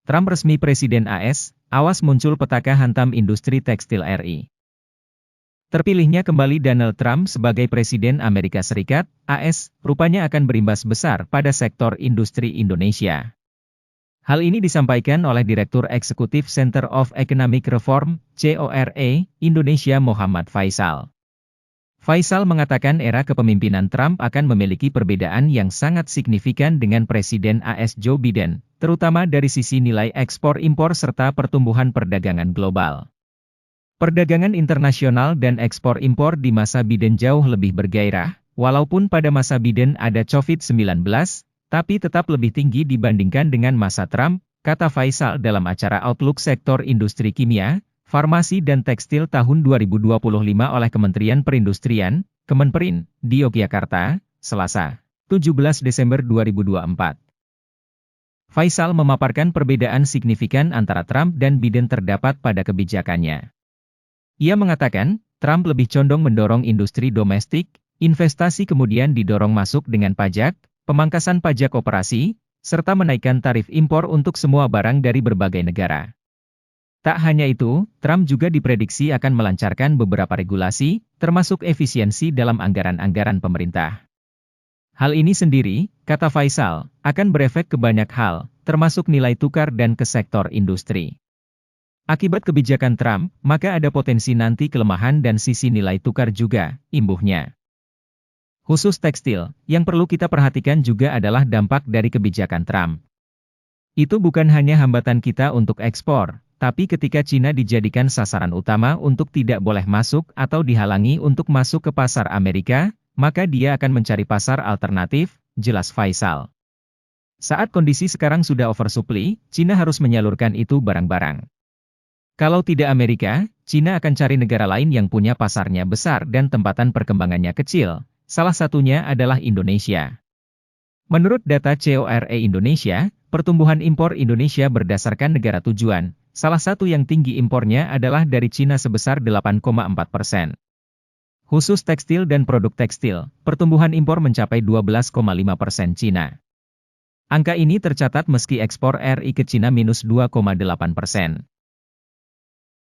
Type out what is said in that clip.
Trump resmi Presiden AS, awas muncul petaka hantam industri tekstil RI. Terpilihnya kembali Donald Trump sebagai Presiden Amerika Serikat, AS, rupanya akan berimbas besar pada sektor industri Indonesia. Hal ini disampaikan oleh Direktur Eksekutif Center of Economic Reform, CORE, Indonesia Muhammad Faisal. Faisal mengatakan era kepemimpinan Trump akan memiliki perbedaan yang sangat signifikan dengan Presiden AS Joe Biden, terutama dari sisi nilai ekspor-impor serta pertumbuhan perdagangan global. Perdagangan internasional dan ekspor-impor di masa Biden jauh lebih bergairah, walaupun pada masa Biden ada COVID-19, tapi tetap lebih tinggi dibandingkan dengan masa Trump, kata Faisal dalam acara Outlook Sektor Industri Kimia, Farmasi dan Tekstil tahun 2025 oleh Kementerian Perindustrian, Kemenperin, di Yogyakarta, Selasa, 17 Desember 2024. Faisal memaparkan perbedaan signifikan antara Trump dan Biden terdapat pada kebijakannya. Ia mengatakan, Trump lebih condong mendorong industri domestik, investasi kemudian didorong masuk dengan pajak, pemangkasan pajak operasi, serta menaikkan tarif impor untuk semua barang dari berbagai negara. Tak hanya itu, Trump juga diprediksi akan melancarkan beberapa regulasi, termasuk efisiensi dalam anggaran-anggaran pemerintah. Hal ini sendiri, kata Faisal, akan berefek ke banyak hal, termasuk nilai tukar dan ke sektor industri. Akibat kebijakan Trump, maka ada potensi nanti kelemahan dan sisi nilai tukar juga, imbuhnya. Khusus tekstil, yang perlu kita perhatikan juga adalah dampak dari kebijakan Trump. Itu bukan hanya hambatan kita untuk ekspor, tapi ketika Cina dijadikan sasaran utama untuk tidak boleh masuk atau dihalangi untuk masuk ke pasar Amerika, maka dia akan mencari pasar alternatif, jelas Faisal. Saat kondisi sekarang sudah oversupply, Cina harus menyalurkan itu barang-barang. Kalau tidak Amerika, Cina akan cari negara lain yang punya pasarnya besar dan tempatan perkembangannya kecil, salah satunya adalah Indonesia. Menurut data CORE Indonesia, pertumbuhan impor Indonesia berdasarkan negara tujuan, salah satu yang tinggi impornya adalah dari Cina sebesar 8,4%. Khusus tekstil dan produk tekstil, pertumbuhan impor mencapai 12,5% Cina. Angka ini tercatat meski ekspor RI ke Cina minus 2,8%.